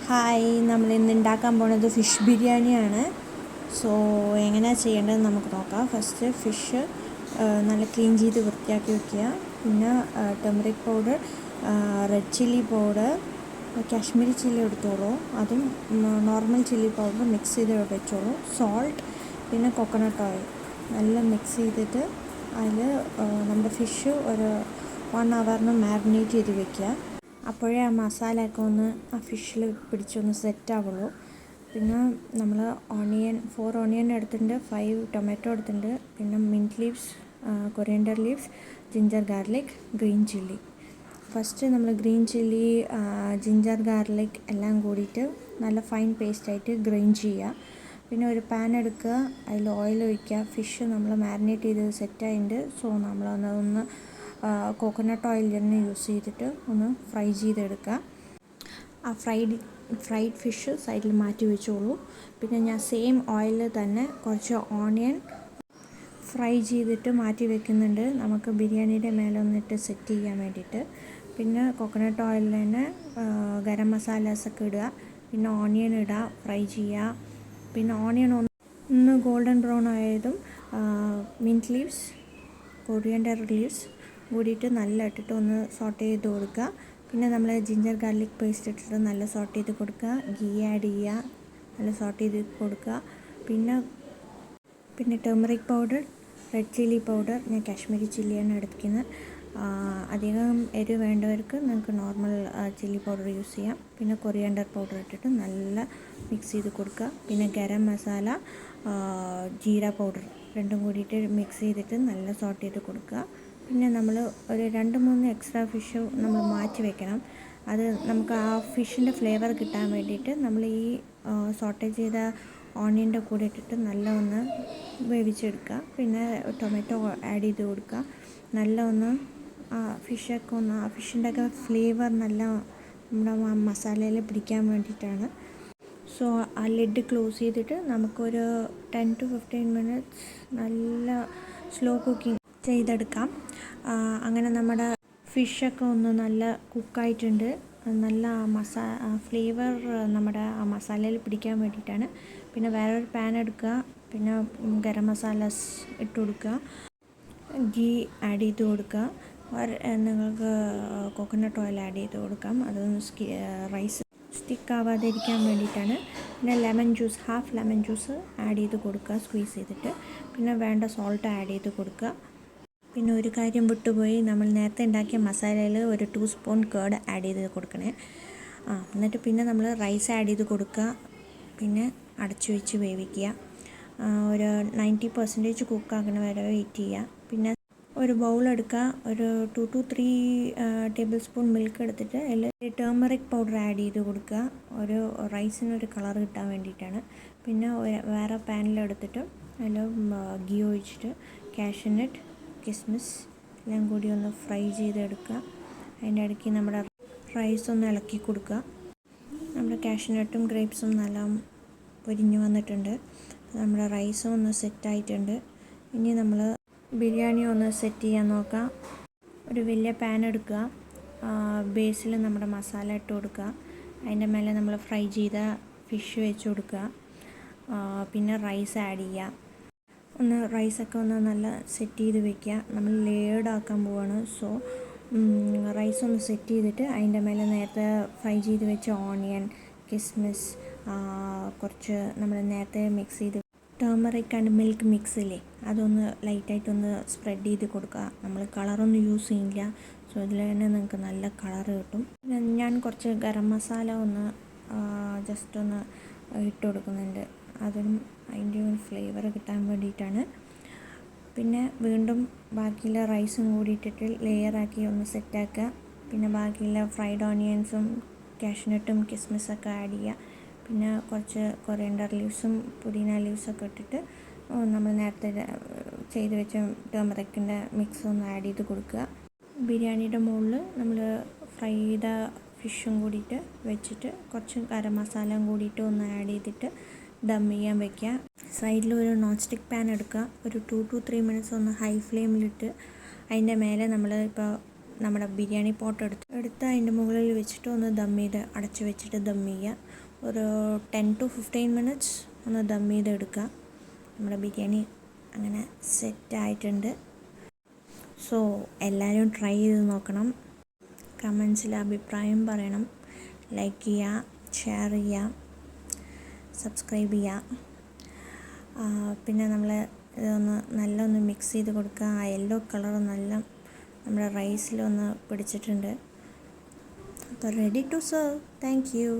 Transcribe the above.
Hi, നമ്മൾ ഇന്ന് ഉണ്ടാക്കാൻ പോണത് ഫിഷ് ബിരിയാണിയാണ്. സോ എങ്ങനെയാണ് ചെയ്യേണ്ടതെന്ന് നമുക്ക് നോക്കാം. ഫസ്റ്റ് ഫിഷ് നല്ല ക്ലീൻ ചെയ്ത് വൃത്തിയാക്കി വെക്കുക. പിന്നെ turmeric powder, red chilli powder, Kashmiri chilli എടുത്തോളൂ, അതും നോർമൽ ചില്ലി പൗഡർ മിക്സ് ചെയ്ത് വെച്ചോളൂ, സോൾട്ട്, പിന്നെ കോക്കനട്ട് ഓയിൽ നല്ല മിക്സ് ചെയ്തിട്ട് അതിൽ നമ്മുടെ ഫിഷ് ഒരു 1 hour മാരിനേറ്റ് ചെയ്ത് വെക്കുക. അപ്പോഴേ ആ മസാലയൊക്കെ ഒന്ന് ആ ഫിഷിൽ പിടിച്ചൊന്ന് സെറ്റാവുള്ളൂ. പിന്നെ നമ്മൾ 4 ഓണിയൻ എടുത്തിട്ടുണ്ട്, 5 ടൊമാറ്റോ എടുത്തിട്ടുണ്ട്, പിന്നെ mint leaves, coriander leaves, ginger garlic, green chilli. First നമ്മൾ ഗ്രീൻ ചില്ലി, ജിഞ്ചർ ഗാർലിക് എല്ലാം കൂടിയിട്ട് നല്ല ഫൈൻ പേസ്റ്റായിട്ട് ഗ്രൈൻഡ് ചെയ്യുക. പിന്നെ ഒരു പാൻ എടുക്കുക, അതിൽ ഓയിൽ ഒഴിക്കുക. ഫിഷ് നമ്മൾ മാരിനേറ്റ് ചെയ്ത് സെറ്റായിട്ടുണ്ട്. സോ നമ്മളതൊന്ന് കോക്കനട്ട് ഓയിൽ തന്നെ യൂസ് ചെയ്തിട്ട് ഒന്ന് ഫ്രൈ ചെയ്തെടുക്കുക. ആ ഫ്രൈഡ് ഫിഷ് സൈഡിൽ മാറ്റി വെച്ചോളൂ. പിന്നെ ഞാൻ സെയിം ഓയിലിൽ തന്നെ കുറച്ച് ഓണിയൻ ഫ്രൈ ചെയ്തിട്ട് മാറ്റി വെക്കുന്നുണ്ട്, നമുക്ക് ബിരിയാണിയുടെ മേലെ ഒന്നിട്ട് സെറ്റ് ചെയ്യാൻ വേണ്ടിയിട്ട്. പിന്നെ കോക്കനട്ട് ഓയിലിൽ തന്നെ ഗരം മസാലാസൊക്കെ ഇടുക. പിന്നെ ഓണിയൻ ഇടുക, ഫ്രൈ ചെയ്യുക. പിന്നെ ഓണിയൻ ഒന്ന് ഗോൾഡൻ ബ്രൗൺ ആയതും മിൻറ്റ് ലീവ്സ്, കൊറിയൻഡർ ലീവ്സ് കൂടിയിട്ട് നല്ല ഇട്ടിട്ട് ഒന്ന് സോട്ട് ചെയ്ത് കൊടുക്കുക. പിന്നെ നമ്മൾ ജിഞ്ചർ ഗാർലിക് പേസ്റ്റ് ഇട്ടിട്ട് നല്ല സോട്ട് ചെയ്ത് കൊടുക്കുക. ഗീ ആഡ് ചെയ്യുക, നല്ല സോട്ട് ചെയ്ത് കൊടുക്കുക. പിന്നെ turmeric powder, red chilli powder, ഞാൻ കാശ്മീരി ചില്ലിയാണ് എടുക്കുന്നത്. അധികം എരിവ് വേണ്ടവർക്ക് നിങ്ങൾക്ക് നോർമൽ ചില്ലി പൗഡർ യൂസ് ചെയ്യാം. പിന്നെ കൊറിയാണ്ടർ പൗഡർ ഇട്ടിട്ട് നല്ല മിക്സ് ചെയ്ത് കൊടുക്കുക. പിന്നെ ഗരം മസാല, ജീര പൗഡർ രണ്ടും കൂടിയിട്ട് മിക്സ് ചെയ്തിട്ട് നല്ല സോട്ട് ചെയ്ത് കൊടുക്കുക. പിന്നെ നമ്മൾ ഒരു 2-3 എക്സ്ട്രാ ഫിഷ് നമ്മൾ മാറ്റി വെക്കണം. അത് നമുക്ക് ആ ഫിഷിൻ്റെ ഫ്ലേവർ കിട്ടാൻ വേണ്ടിയിട്ട് നമ്മൾ ഈ സോട്ടേ ചെയ്ത ഓണിയൻ്റെ കൂടെ ഇട്ടിട്ട് നല്ല ഒന്ന് വേവിച്ചെടുക്കുക. പിന്നെ ടൊമാറ്റോ ആഡ് ചെയ്ത് കൊടുക്കുക. നല്ല ഒന്ന് ആ ഫിഷിൻ്റെ ഒക്കെ ഫ്ലേവർ നല്ല നമ്മുടെ മസാലയിൽ പിടിക്കാൻ വേണ്ടിയിട്ടാണ്. സോ ആ ലിഡ് ക്ലോസ് ചെയ്തിട്ട് നമുക്കൊരു 10 to 15 minutes നല്ല സ്ലോ കുക്കിംഗ് ചെയ്തെടുക്കാം. അങ്ങനെ നമ്മുടെ ഫിഷൊക്കെ ഒന്ന് നല്ല കുക്കായിട്ടുണ്ട്. നല്ല ഫ്ലേവർ നമ്മുടെ ആ മസാലയിൽ പിടിക്കാൻ വേണ്ടിയിട്ടാണ്. പിന്നെ വേറൊരു പാൻ എടുക്കുക, പിന്നെ ഗരം മസാലാസ് ഇട്ട് കൊടുക്കുക, ഗീ ആഡ് ചെയ്ത് കൊടുക്കുക. നിങ്ങൾക്ക് കോക്കനട്ട് ഓയിൽ ആഡ് ചെയ്ത് കൊടുക്കാം, അതൊന്ന് റൈസ് സ്റ്റിക്ക് ആവാതിരിക്കാൻ വേണ്ടിയിട്ടാണ്. പിന്നെ ഹാഫ് ലെമൺ ജ്യൂസ് ആഡ് ചെയ്ത് കൊടുക്കുക, സ്ക്വീസ് ചെയ്തിട്ട്. പിന്നെ വേണ്ട സോൾട്ട് ആഡ് ചെയ്ത് കൊടുക്കുക. പിന്നെ ഒരു കാര്യം വിട്ടുപോയി, നമ്മൾ നേരത്തെ ഉണ്ടാക്കിയ മസാലയിൽ ഒരു 2 സ്പൂൺ കേർഡ് ആഡ് ചെയ്ത് കൊടുക്കണേ. എന്നിട്ട് പിന്നെ നമ്മൾ റൈസ് ആഡ് ചെയ്ത് കൊടുക്കുക. പിന്നെ അടച്ചു വെച്ച് വേവിക്കുക. ഒരു 90% കുക്കാക്കണ വരെ വെയിറ്റ് ചെയ്യുക. പിന്നെ ഒരു ബൗളെടുക്കുക, ഒരു 2 to 3 ടേബിൾ സ്പൂൺ മിൽക്ക് എടുത്തിട്ട് അതിൽ ടേമറിക് പൗഡർ ആഡ് ചെയ്ത് കൊടുക്കുക. ഒരു റൈസിനൊരു കളർ കിട്ടാൻ വേണ്ടിയിട്ടാണ്. പിന്നെ വേറെ പാനിലെടുത്തിട്ട് അതിൽ ഗീ ഒഴിച്ചിട്ട് കാഷ്യൂനട്ട്, കിസ്മിസ് എല്ലാം കൂടി ഒന്ന് ഫ്രൈ ചെയ്തെടുക്കുക. അതിൻ്റെ ഇടയ്ക്ക് നമ്മുടെ റൈസ് ഒന്ന് ഇളക്കി കൊടുക്കുക. നമ്മുടെ കാഷ്യൂനട്ടും ഗ്രേപ്സും നല്ല പൊരിഞ്ഞ് വന്നിട്ടുണ്ട്. നമ്മുടെ റൈസും ഒന്ന് സെറ്റായിട്ടുണ്ട്. ഇനി നമ്മൾ ബിരിയാണി ഒന്ന് സെറ്റ് ചെയ്യാൻ നോക്കാം. ഒരു വലിയ പാൻ എടുക്കുക, ബേസിൽ നമ്മുടെ മസാല ഇട്ട് കൊടുക്കുക. അതിൻ്റെ മേലെ നമ്മൾ ഫ്രൈ ചെയ്ത ഫിഷ് വെച്ച് കൊടുക്കുക. പിന്നെ റൈസ് ആഡ് ചെയ്യുക. റൈസൊക്കെ ഒന്ന് നല്ല സെറ്റ് ചെയ്ത് വെക്കുക. നമ്മൾ ലേയേർഡ് ആക്കാൻ പോവാണ്. സോ റൈസ് ഒന്ന് സെറ്റ് ചെയ്തിട്ട് അതിൻ്റെ മേലെ നേരത്തെ ഫ്രൈ ചെയ്ത് വെച്ച ഓണിയൻ, കിസ്മിസ്, കുറച്ച് നമ്മൾ നേരത്തെ മിക്സ് ചെയ്ത് ടേമറിക് ആൻഡ് മിൽക്ക് മിക്സില്ലേ, അതൊന്ന് ലൈറ്റായിട്ടൊന്ന് സ്പ്രെഡ് ചെയ്ത് കൊടുക്കുക. നമ്മൾ കളറൊന്നും യൂസ് ചെയ്യില്ല. സോ ഇതിൽ തന്നെ നിങ്ങൾക്ക് നല്ല കളർ കിട്ടും. ഞാൻ കുറച്ച് ഗരം മസാല ഒന്ന് ജസ്റ്റ് ഒന്ന് ഇട്ട് കൊടുക്കുന്നുണ്ട്, അതിനും അതിൻ്റെ ഒരു ഫ്ലേവർ കിട്ടാൻ വേണ്ടിയിട്ടാണ്. പിന്നെ വീണ്ടും ബാക്കിയുള്ള റൈസും കൂടി ഇട്ടിട്ട് ലെയറാക്കി ഒന്ന് സെറ്റാക്കുക. പിന്നെ ബാക്കിയുള്ള ഫ്രൈഡ് ഓണിയൻസും കാഷ്യൂനട്ടും കിസ്മിസൊക്കെ ആഡ് ചെയ്യുക. പിന്നെ കുറച്ച് കൊറിയൻഡർ ലീവ്സും പുതിന ലീവ്സൊക്കെ ഇട്ടിട്ട് നമ്മൾ നേരത്തെ ചെയ്ത് വെച്ച ടർമറിക്കിൻ്റെ മിക്സ് ഒന്ന് ആഡ് ചെയ്ത് കൊടുക്കുക. ബിരിയാണിയുടെ മുകളിൽ നമ്മൾ ഫ്രൈ ചെയ്ത ഫിഷും കൂടിയിട്ട് വെച്ചിട്ട് കുറച്ച് ഗരം മസാലയും കൂടിയിട്ട് ഒന്ന് ആഡ് ചെയ്തിട്ട് ദം ചെയ്യാൻ വെക്കുക. സൈഡിൽ ഒരു നോൺ സ്റ്റിക്ക് പാൻ എടുക്കുക, ഒരു 2 to 3 minutes ഒന്ന് ഹൈ ഫ്ലെയിമിലിട്ട് അതിൻ്റെ മേലെ നമ്മൾ ഇപ്പോൾ നമ്മുടെ ബിരിയാണി പോട്ട് എടുത്ത് അതിൻ്റെ മുകളിൽ വെച്ചിട്ട് ഒന്ന് ദം ചെയ്ത് അടച്ച് വെച്ചിട്ട് ദം ചെയ്യുക. ഒരു 10 to 15 മിനിറ്റ്സ് ഒന്ന് ദം ചെയ്ത് എടുക്കുക. നമ്മുടെ ബിരിയാണി അങ്ങനെ സെറ്റായിട്ടുണ്ട്. സോ എല്ലാവരും ട്രൈ ചെയ്ത് നോക്കണം. കമൻസിൽ അഭിപ്രായം പറയണം. ലൈക്ക് ചെയ്യുക, ഷെയർ ചെയ്യുക, സബ്സ്ക്രൈബ് ചെയ്യുക. പിന്നെ നമ്മൾ ഇതൊന്ന് നല്ലൊന്ന് മിക്സ് ചെയ്ത് കൊടുക്കുക. ആ യെല്ലോ കളർ നല്ല നമ്മുടെ റൈസിലൊന്ന് പിടിച്ചിട്ടുണ്ട്. അപ്പോൾ ready to serve. Thank U.